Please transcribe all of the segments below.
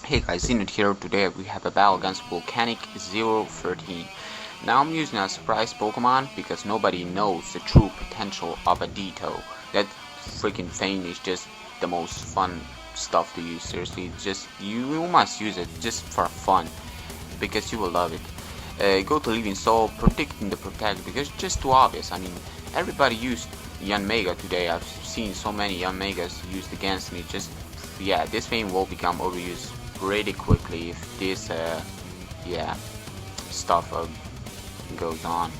Hey guys, in it here today we have a battle against volcanic013. Now I'm using a surprise Pokemon because nobody knows the true potential of a Ditto. That freaking thing is just the most fun stuff to use, seriously. Just you must use it just for fun because you will love it. Go to Living Soul, predicting the protect because it's just too obvious. I mean, everybody used Yanmega today. I've seen so many Yanmegas used against me. Just yeah, this thing will become overused pretty quickly if this stuff goes on.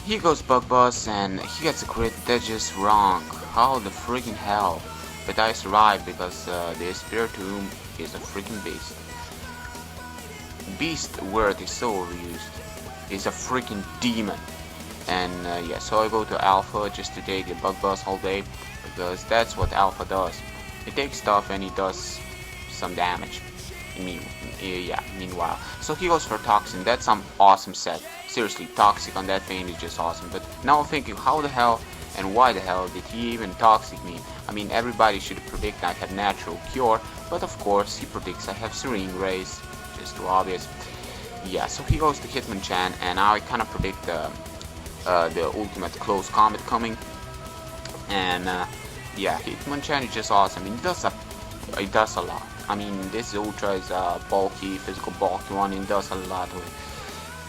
He goes Bug Buzz and he gets a crit. That's just wrong. How the freaking hell? But I survived because the Spiritomb is a freaking beast. Beast word is so overused. It's a freaking demon. And yeah, so I go to Alpha just to take the Bug Buzz all day because that's what Alpha does. It takes stuff and it does some damage. Meanwhile, so he goes for Toxin. That's some awesome set. Seriously, Toxic on that thing is just awesome. But now I'm thinking, how the hell and why the hell did he even Toxic me? I mean, everybody should predict I have Natural Cure, but of course he predicts I have Serene Rays. Just too obvious. Yeah, so he goes to Hitmonchan, and now I kind of predict the ultimate close combat coming. And yeah, Hitmonchan is just awesome. I mean, it does a lot. I mean, this Ultra is a bulky, physical bulky one, and does a lot with it.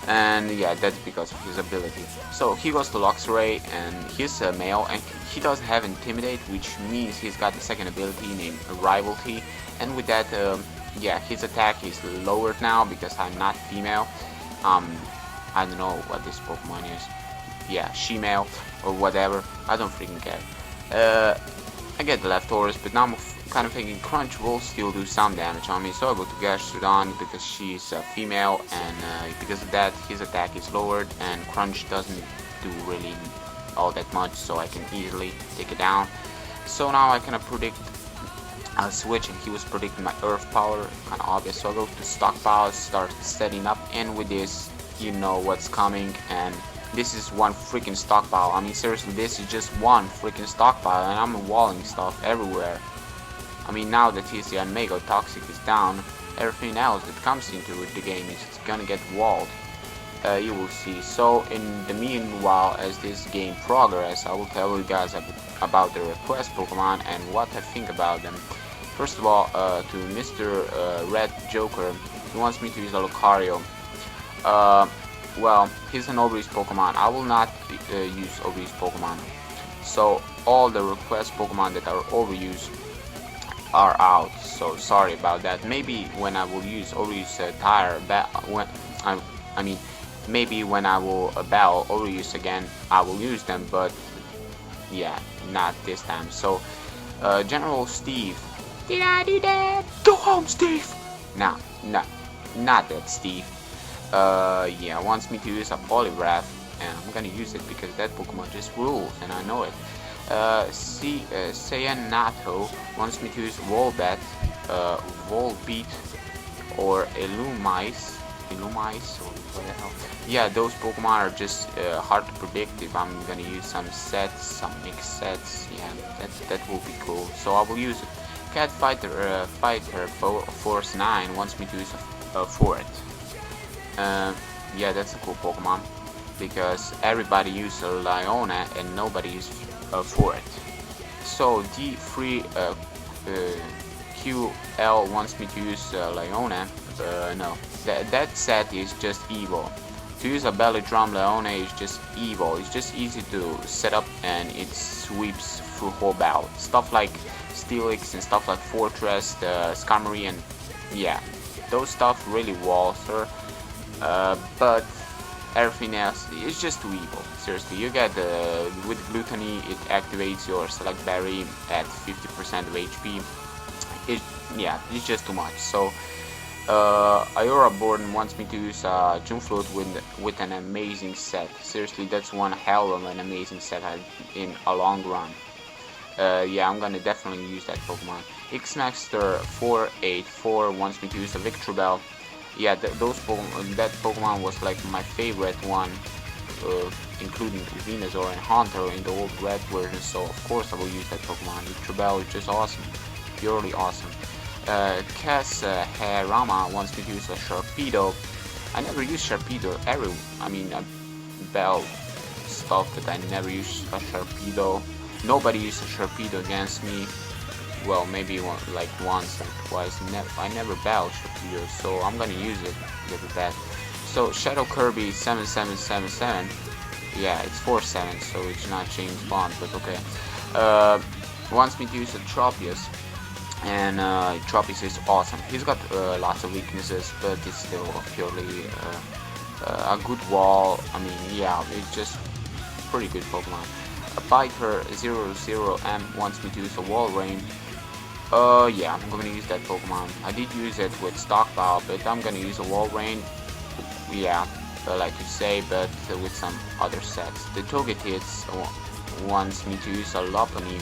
And yeah, that's because of his ability. So he goes to Luxray, and he's a male, and he doesn't have Intimidate, which means he's got the second ability named Rivalry. And with that, yeah, his attack is lowered now because I'm not female. I don't know what this Pokemon is. Yeah, she-male or whatever. I don't freaking care. I get the Leftovers, but now I'm kind of thinking Crunch will still do some damage on me, so I go to Gastrodon because she's a female, and because of that his attack is lowered and Crunch doesn't do really all that much, so I can easily take it down. So now I kind of predict a switch, and he was predicting my Earth Power, kind of obvious, so I go to Stockpile, start setting up, and with this you know what's coming, and this is one freaking stockpile. I mean, seriously, this is just one freaking stockpile, and I'm walling stuff everywhere. I mean, now that his Yanmega Toxic is down, everything else that comes into the game is gonna get walled. You will see. So, in the meanwhile, as this game progresses, I will tell you guys about the request Pokemon and what I think about them. First of all, to Mr. Red Joker, he wants me to use a Lucario. Well, he's an overused Pokemon. I will not use overused Pokemon. So all the request Pokemon that are overused are out. So sorry about that. Maybe when I will use overused Tire, maybe when I will battle overuse again, I will use them. But yeah, not this time. So General Steve, did I do that? Go home, Steve. No, not that Steve. Yeah, wants me to use a Poliwrath, and I'm gonna use it because that Pokemon just rules, and I know it. Sayanato wants me to use Volbeat, Volbeat, or Illumise, or what the hell. Yeah, those Pokemon are just hard to predict. If I'm gonna use some sets, some mixed sets, yeah, that will be cool. So I will use it. Cat Fighter Force 9 wants me to use a Fort. Yeah, that's a cool Pokemon because everybody uses a Leona and nobody uses for it. So D3 QL wants me to use Leona. No, that set is just evil. To use a Belly Drum Leona is just evil. It's just easy to set up and it sweeps through whole battle. Stuff like Steelix and stuff like Fortress, Skarmory, and yeah, those stuff really walls her. But everything else is just too evil. Seriously, you get with Gluttony, it activates your Select Berry at 50% of HP. It's just too much. So Iora Borden wants me to use Junflute with an amazing set. Seriously, that's one hell of an amazing set in a long run. Yeah, I'm gonna definitely use that Pokemon. Xmaster 484 wants me to use a Victreebel. Yeah, that Pokemon was like my favorite one, including Venusaur and Haunter in the old red version, so of course I will use that Pokemon. Victreebel is just awesome, purely awesome. Cass Rama wants me to use a Sharpedo. I never use Sharpedo Bell stuff, but I never use a Sharpedo. Nobody used a Sharpedo against me. Well, maybe like once or twice. I never battled Sharpedo, so I'm gonna use it. Give it back. So Shadow Kirby 7777. Yeah, it's 47, so it's not James Bond, but okay. Wants me to use a Tropius, and Tropius is awesome. He's got lots of weaknesses, but it's still purely a good wall. I mean, yeah, it's just pretty good Pokemon. A Biter 00M wants me to use a Wall Rain. Yeah, I'm gonna use that Pokemon. I did use it with Stockpile, but I'm gonna use a Wall Rain. Yeah, like you say, but with some other sets. The Togetits wants me to use a Lopunny.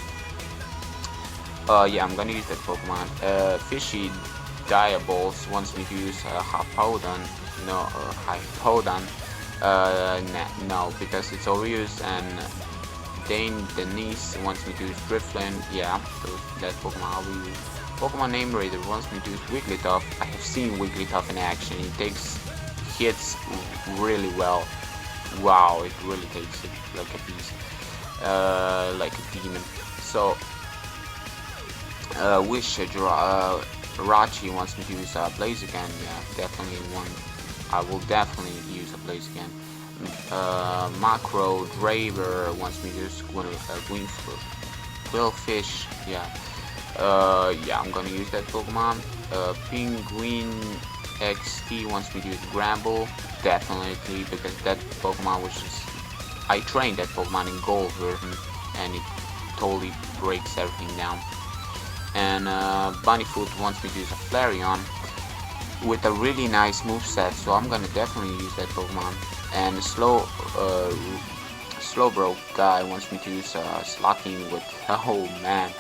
Yeah, I'm gonna use that Pokemon. Fishy Diabols wants me to use a Hippowdon. No, Hippowdon. No, because it's overused. And Denise wants me to use Driflin. Yeah, so that Pokemon I'll use. Pokemon Name Raider wants me to use Wigglytuff. I have seen Wigglytuff in action. It takes hits really well. Wow, it really takes it like a beast, like a demon. So Rachi wants me to use Blaziken. Yeah, definitely one. I will definitely use a Blaziken. Macro Draver wants me to use Quillfish. Yeah, yeah, I'm gonna use that Pokemon. Penguin XT wants me to use Gramble, definitely, because that Pokemon was just... I trained that Pokemon in Gold version, and it totally breaks everything down. And Bunnyfoot wants me to use a Flareon with a really nice moveset, so I'm gonna definitely use that Pokemon. And Slowbro guy wants me to use Slocking with... oh man,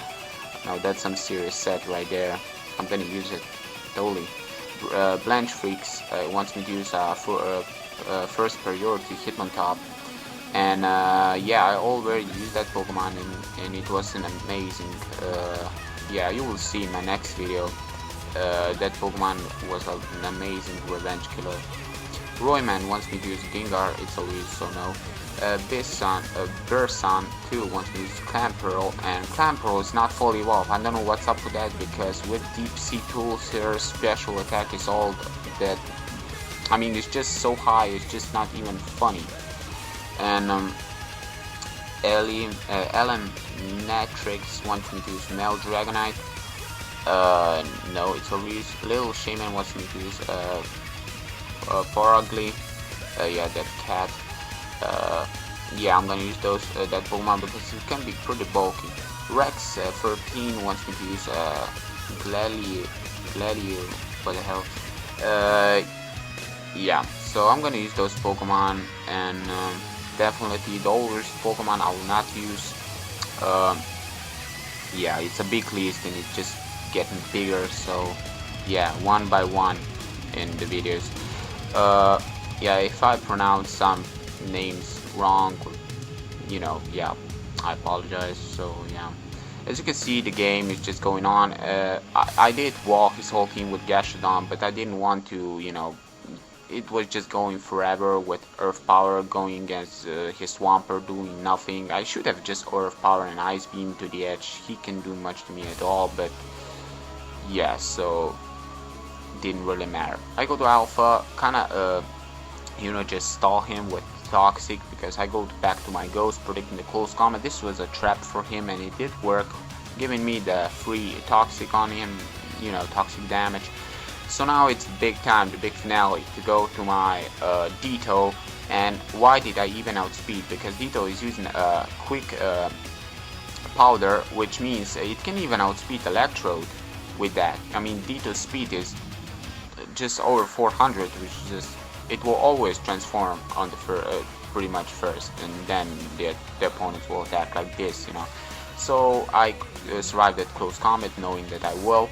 now that's some serious set right there. I'm gonna use it totally. Blanche Freaks wants me to use first priority Hitmontop, and yeah, I already used that Pokemon, and it was an amazing. Yeah, you will see in my next video. That Pokemon was an amazing revenge killer. Royman wants me to use Gengar. It's always so no. Bursan too wants me to use Clamperl, and Clamperl is not fully evolved. I don't know what's up with that, because with Deep Sea Tools, her special attack is all that. I mean, it's just so high, it's just not even funny. And LM Natrix wants me to use Mel Dragonite. No, it's always Little Shaman wants me to use Porugly. Yeah, that cat. Yeah, I'm gonna use that Pokemon because it can be pretty bulky. Rex 13 wants me to use Glalie, what the hell? Yeah, so I'm gonna use those Pokemon, and definitely the oldest Pokemon I will not use. Yeah, it's a big list and it's just getting bigger, so yeah, one by one in the videos. Yeah, if I pronounce some names wrong, you know, yeah, I apologize. So yeah, as you can see, the game is just going on. I did walk his whole team with Gashadon, but I didn't want to, you know, it was just going forever with Earth Power going against his Swampert doing nothing. I should have just Earth Power and Ice Beam to the edge. He can do much to me at all, but yeah, so didn't really matter. I go to Alpha, kinda you know, just stall him with Toxic, because I go back to my Ghost predicting the close combat. This was a trap for him and it did work, giving me the free Toxic on him, you know, Toxic damage. So now it's big time, the big finale, to go to my Ditto. And why did I even outspeed? Because Ditto is using a quick powder, which means it can even outspeed Electrode with that. I mean, Ditto's speed is just over 400, which is just, it will always transform on the pretty much first, and then the opponents will attack like this, you know. So I survived that close combat knowing that I will.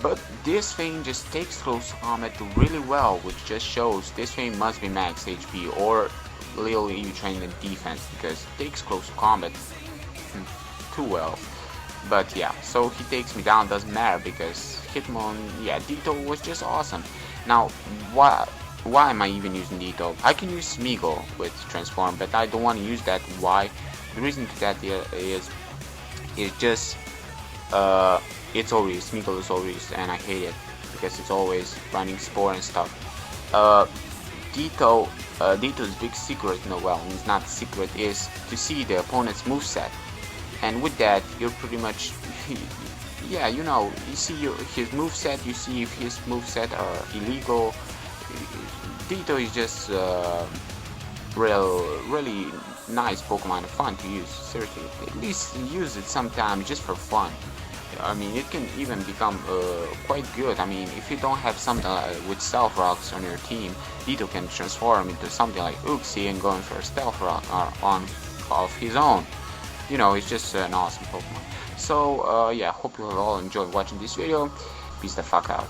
But this thing just takes close combat really well, which just shows this thing must be max HP or literally you train in defense, because it takes close combat too well. But yeah, so he takes me down, doesn't matter, because Hitmon, yeah, Ditto was just awesome. Now, why am I even using Ditto? I can use Smeagol with Transform, but I don't want to use that. Why? The reason to that is just, it's always, Smeagol is always, and I hate it, because it's always running Spore and stuff. Ditto's big secret, no, well, it's not secret, is to see the opponent's moveset. And with that, you're pretty much, yeah, you know, you see his moveset, you see if his moveset are illegal. Ditto is just really nice Pokemon, fun to use. Seriously, at least use it sometime just for fun. I mean, it can even become quite good. I mean, if you don't have something with Stealth Rocks on your team, Ditto can transform into something like Uxie and going for a Stealth Rock on of his own. You know, it's just an awesome Pokemon. So, yeah, hope you all enjoyed watching this video. Peace the fuck out.